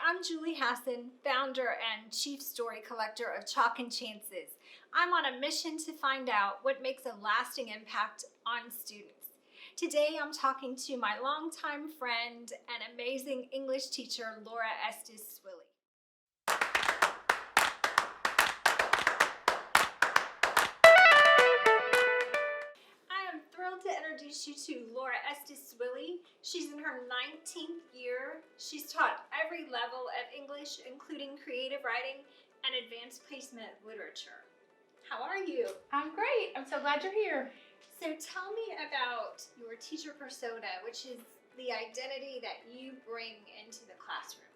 I'm Julie Hasson, founder and chief story collector of Chalk and Chances. I'm on a mission to find out what makes a lasting impact on students. Today I'm talking to my longtime friend and amazing English teacher, Laura Estes-Swilley. I am thrilled to introduce you to Laura Estes-Swilley. She's in her 19th year. She's taught every level of English, including creative writing and advanced placement literature. How are you? I'm great. I'm so glad you're here. So tell me about your teacher persona, which is the identity that you bring into the classroom.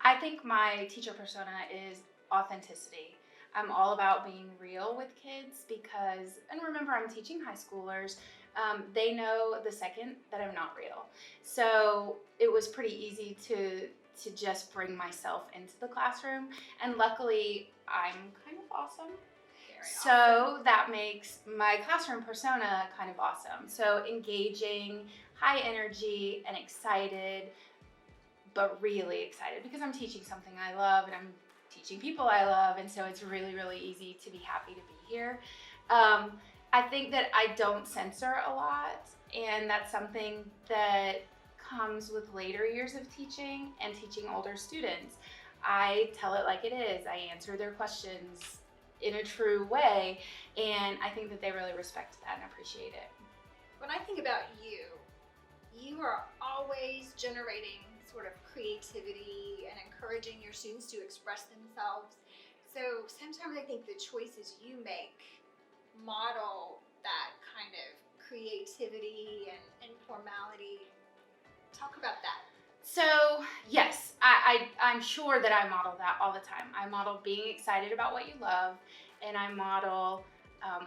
I think my teacher persona is authenticity. I'm all about being real with kids because, and remember, I'm teaching high schoolers. They know the second that I'm not real. So it was pretty easy to just bring myself into the classroom. And luckily, I'm kind of awesome. So that makes my classroom persona kind of awesome. So engaging, high energy, and excited, but really excited because I'm teaching something I love and I'm teaching people I love, and so it's really, really easy to be happy to be here. I think that I don't censor a lot, and that's something that comes with later years of teaching and teaching older students. I tell it like it is. I answer their questions in a true way, and I think that they really respect that and appreciate it. When I think about you, you are always generating sort of creativity and encouraging your students to express themselves. So sometimes I think the choices you make model that kind of creativity and informality. Talk about that. So yes, I'm sure that I model that all the time. I model being excited about what you love, and I model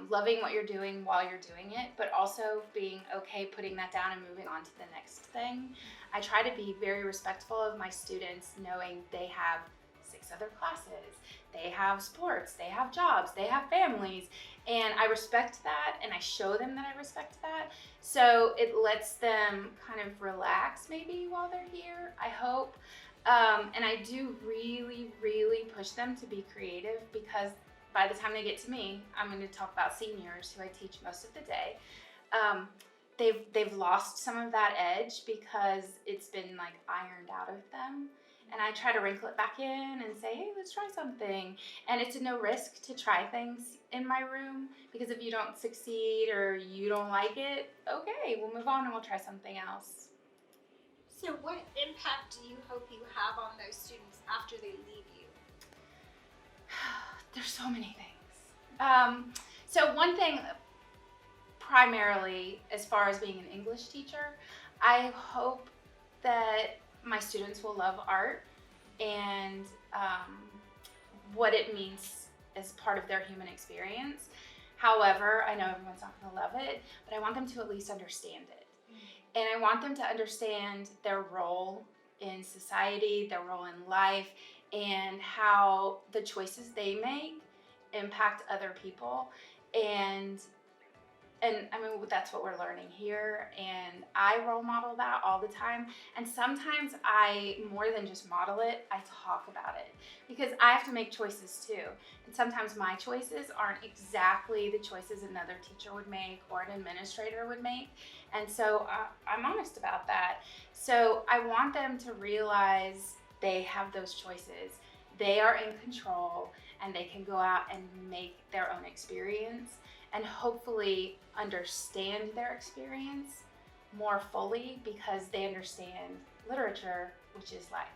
loving what you're doing while you're doing it, but also being okay putting that down and moving on to the next thing. I try to be very respectful of my students, knowing they have 6 other classes, they have sports, they have jobs, they have families, and I respect that, and I show them that I respect that. So it lets them kind of relax maybe while they're here, I hope. And I do really, really push them to be creative because by the time they get to me, I'm going to talk about seniors who I teach most of the day. They've lost some of that edge because it's been like ironed out of them. And I try to wrinkle it back in and say, hey, let's try something. And it's a no risk to try things in my room because if you don't succeed or you don't like it, okay, we'll move on and we'll try something else. So what impact do you hope you have on those students after they leave you? There's so many things. So one thing, primarily as far as being an English teacher, I hope that my students will love art and what it means as part of their human experience. However, I know everyone's not going to love it, but I want them to at least understand it. And I want them to understand their role in society, their role in life, and how the choices they make impact other people. And I mean, that's what we're learning here, and I role model that all the time. And sometimes I, more than just model it, I talk about it because I have to make choices too. And sometimes my choices aren't exactly the choices another teacher would make or an administrator would make. And so I'm honest about that. So I want them to realize they have those choices. They are in control and they can go out and make their own experience and hopefully understand their experience more fully because they understand literature, which is life.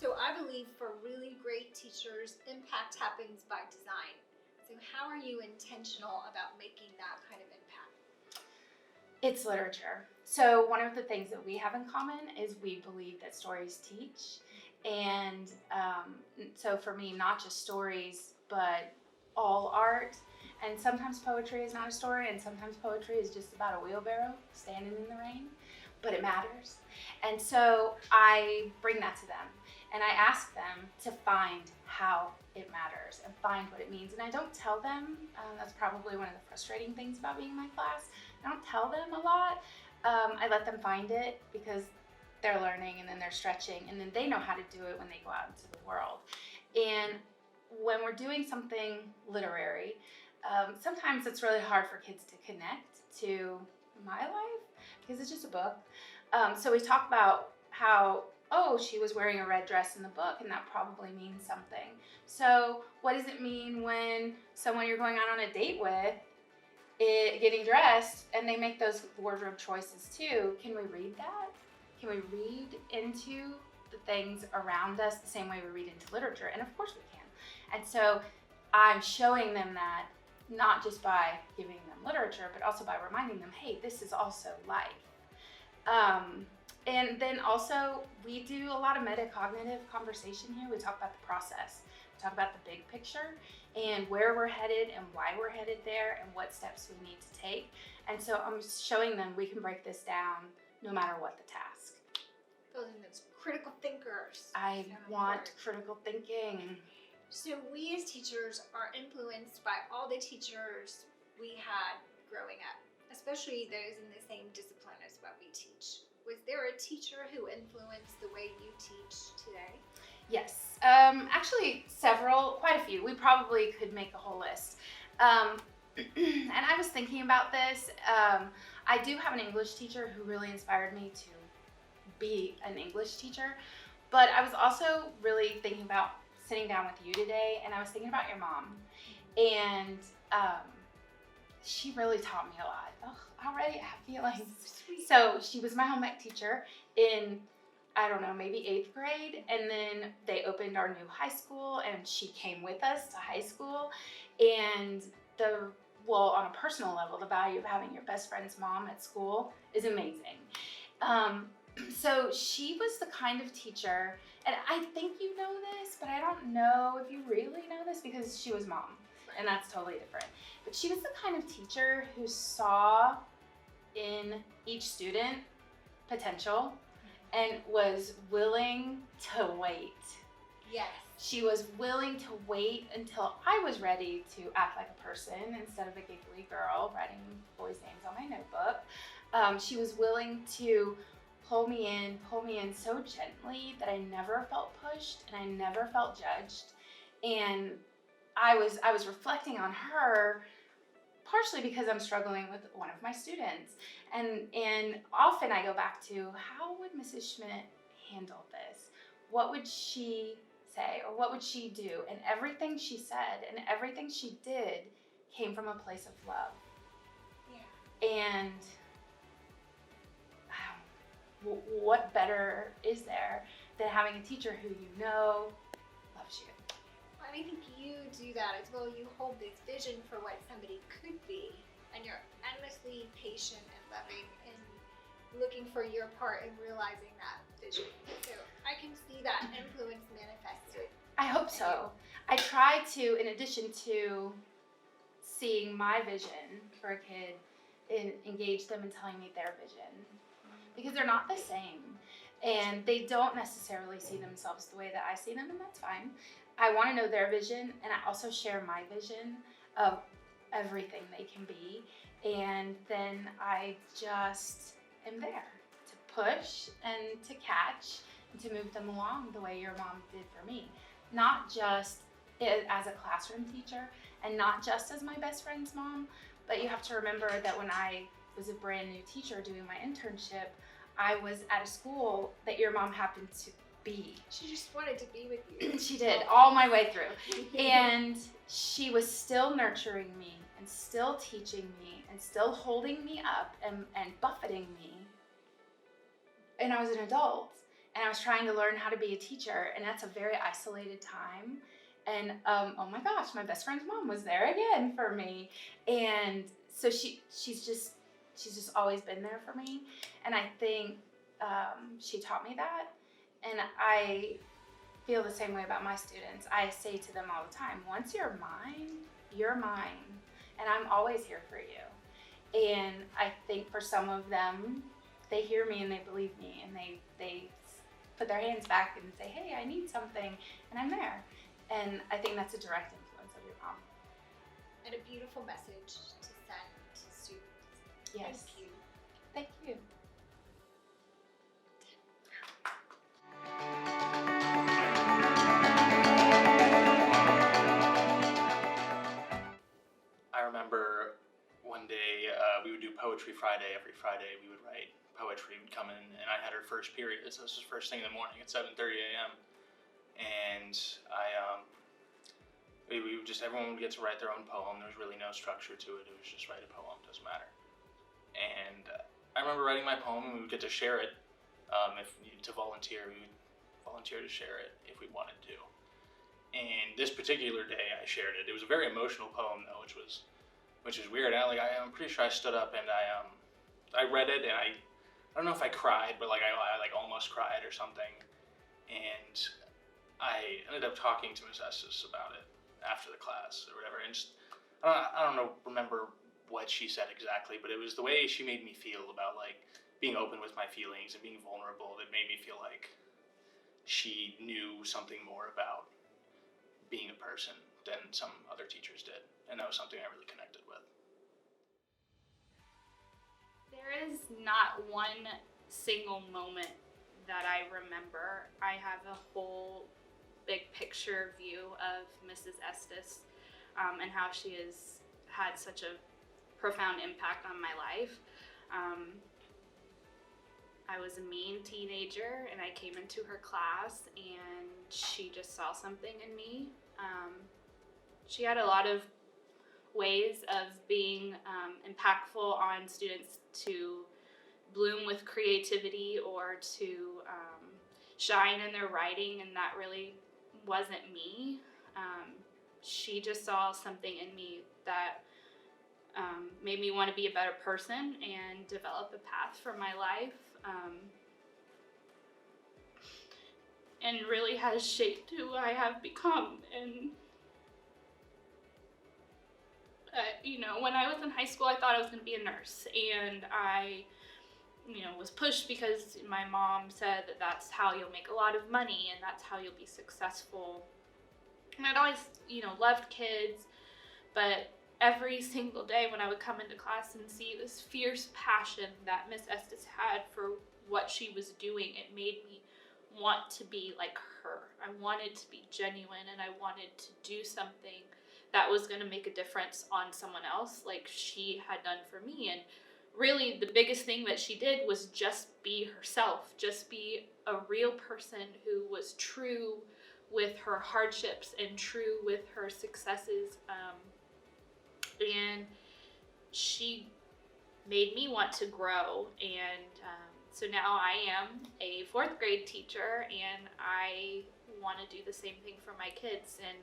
So I believe for really great teachers, impact happens by design. So how are you intentional about making that kind of impact? It's literature. So one of the things that we have in common is we believe that stories teach. And so for me, not just stories, but all art. And sometimes poetry is not a story, and sometimes poetry is just about a wheelbarrow standing in the rain, but it matters. And so I bring that to them, and I ask them to find how it matters and find what it means. And I don't tell them, that's probably one of the frustrating things about being in my class. I don't tell them a lot. I let them find it because they're learning, and then they're stretching, and then they know how to do it when they go out into the world. And when we're doing something literary, sometimes it's really hard for kids to connect to my life because it's just a book. So we talk about how, oh, she was wearing a red dress in the book, and that probably means something. So what does it mean when someone you're going out on a date with getting dressed and they make those wardrobe choices too? Can we read that? Can we read into the things around us the same way we read into literature? And of course we can. And so I'm showing them that not just by giving them literature, but also by reminding them, hey, this is also life. And then also we do a lot of metacognitive conversation here. We talk about the process. We talk about the big picture and where we're headed and why we're headed there and what steps we need to take. And so I'm showing them we can break this down no matter what the task. Building those critical thinkers. I want critical thinking. So we as teachers are influenced by all the teachers we had growing up, especially those in the same discipline as what we teach. Was there a teacher who influenced the way you teach today? Yes, actually quite a few. We probably could make a whole list. And I was thinking about this. I do have an English teacher who really inspired me to be an English teacher, but I was also really thinking about sitting down with you today, and I was thinking about your mom, and she really taught me a lot. Oh, already I have feelings. Sweet. So she was my home ec teacher in, I don't know, maybe 8th grade, and then they opened our new high school, and she came with us to high school, and on a personal level, the value of having your best friend's mom at school is amazing. So she was the kind of teacher, and I think you know this, but I don't know if you really know this because she was mom, and that's totally different. But she was the kind of teacher who saw in each student potential and was willing to wait. Yes. She was willing to wait until I was ready to act like a person instead of a giggly girl writing boys' names on my notebook. She was willing to pull me in so gently that I never felt pushed and I never felt judged. And I was reflecting on her partially because I'm struggling with one of my students. And often I go back to, how would Mrs. Schmidt handle this? What would she say, or what would she do? And everything she said and everything she did came from a place of love. Yeah. And what better is there than having a teacher who you know loves you? I think you do that as well. You hold this vision for what somebody could be, and you're endlessly patient and loving and looking for your part in realizing that vision. So I can see that influence manifested. I hope so. I try to, in addition to seeing my vision for a kid, engage them in telling me their vision. Because they're not the same. And they don't necessarily see themselves the way that I see them, and that's fine. I want to know their vision, and I also share my vision of everything they can be. And then I just am there to push and to catch and to move them along the way your mom did for me. Not just as a classroom teacher and not just as my best friend's mom, but you have to remember that when I was a brand new teacher doing my internship, I was at a school that your mom happened to be. She just wanted to be with you. She did, all my way through. And she was still nurturing me and still teaching me and still holding me up and buffeting me. And I was an adult and I was trying to learn how to be a teacher, and that's a very isolated time. And oh my gosh, my best friend's mom was there again for me. And so she's just always been there for me. And I think she taught me that. And I feel the same way about my students. I say to them all the time, once you're mine, you're mine. And I'm always here for you. And I think for some of them, they hear me and they believe me. And they put their hands back and say, hey, I need something. And I'm there. And I think that's a direct influence of your mom. And a beautiful message to send to students. Yes. Thank you. Thank you. every Friday we would write poetry. Would come in, and I had her first period, so this was first thing in the morning at 7:30 a.m. And everyone would get to write their own poem. There was really no structure to it. It was just write a poem, doesn't matter. And I remember writing my poem, and we would get to share it. To volunteer, we would volunteer to share it if we wanted to. And this particular day, I shared it. It was a very emotional poem, though, which is weird. I'm pretty sure I stood up and I read it, and I don't know if I cried, but I almost cried or something. And I ended up talking to Miss Estes about it after the class or whatever. And just, I don't remember what she said exactly, but it was the way she made me feel about being open with my feelings and being vulnerable that made me feel like she knew something more about being a person than some other teachers did. And that was something I really connected with. There is not one single moment that I remember. I have a whole big picture view of Mrs. Estes and how she has had such a profound impact on my life. I was a mean teenager, and I came into her class, and she just saw something in me. She had a lot of ways of being impactful on students to bloom with creativity or to shine in their writing, and that really wasn't me. She just saw something in me that made me want to be a better person and develop a path for my life, and really has shaped who I have become. And when I was in high school, I thought I was going to be a nurse, and I was pushed because my mom said that that's how you'll make a lot of money and that's how you'll be successful. And I'd always, loved kids, but every single day when I would come into class and see this fierce passion that Miss Estes had for what she was doing, it made me want to be like her. I wanted to be genuine, and I wanted to do something that was going to make a difference on someone else like she had done for me. And really the biggest thing that she did was just be herself, just be a real person who was true with her hardships and true with her successes. And she made me want to grow. And so now I am a 4th grade teacher, and I want to do the same thing for my kids. And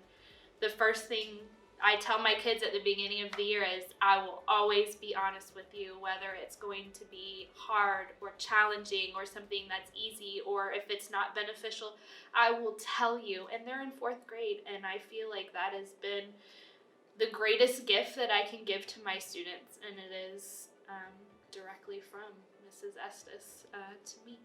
the first thing I tell my kids at the beginning of the year is, I will always be honest with you, whether it's going to be hard or challenging or something that's easy, or if it's not beneficial, I will tell you. And they're in 4th grade, and I feel like that has been the greatest gift that I can give to my students, and it is directly from Mrs. Estes to me.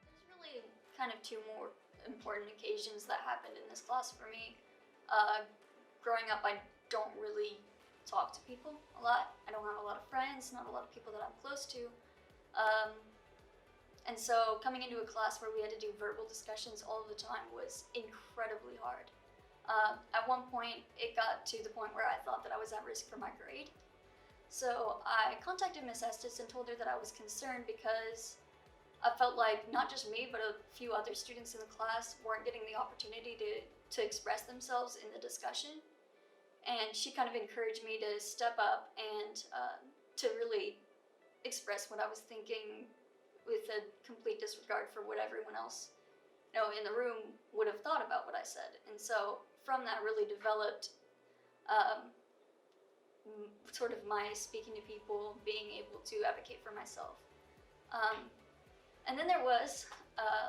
There's really kind of 2 more important occasions that happened in this class for me. Growing up, I don't really talk to people a lot. I don't have a lot of friends, not a lot of people that I'm close to. And so coming into a class where we had to do verbal discussions all the time was incredibly hard. At one point, it got to the point where I thought that I was at risk for my grade. So I contacted Miss Estes and told her that I was concerned because I felt like not just me, but a few other students in the class weren't getting the opportunity to express themselves in the discussion. And she kind of encouraged me to step up and to really express what I was thinking with a complete disregard for what everyone else in the room would have thought about what I said. And so from that really developed sort of my speaking to people, being able to advocate for myself. And then there was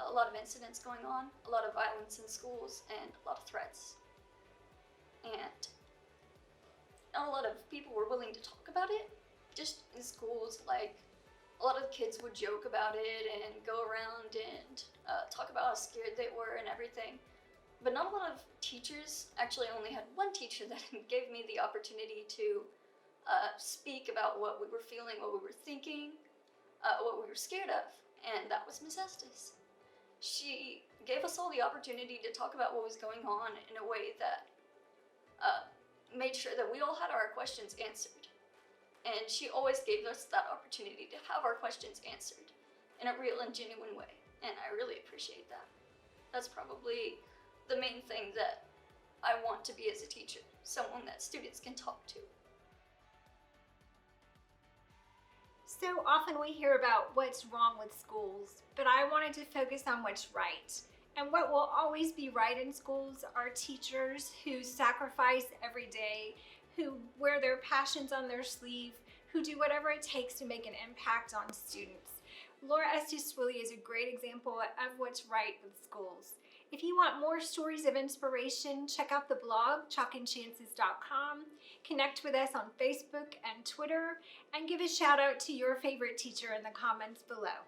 a lot of incidents going on, a lot of violence in schools, and a lot of threats. And not a lot of people were willing to talk about it. Just in schools, a lot of kids would joke about it and go around and talk about how scared they were and everything. But not a lot of teachers, actually only had one teacher that gave me the opportunity to speak about what we were feeling, what we were thinking, what we were scared of. And that was Miss Estes. She gave us all the opportunity to talk about what was going on in a way that made sure that we all had our questions answered. and she always gave us that opportunity to have our questions answered in a real and genuine way, and I really appreciate that. That's probably the main thing that I want to be as a teacher, someone that students can talk to. So often we hear about what's wrong with schools, but I wanted to focus on what's right. And what will always be right in schools are teachers who sacrifice every day, who wear their passions on their sleeve, who do whatever it takes to make an impact on students. Laura Estes-Swilley is a great example of what's right with schools. If you want more stories of inspiration, check out the blog, chalkandchances.com, connect with us on Facebook and Twitter, and give a shout out to your favorite teacher in the comments below.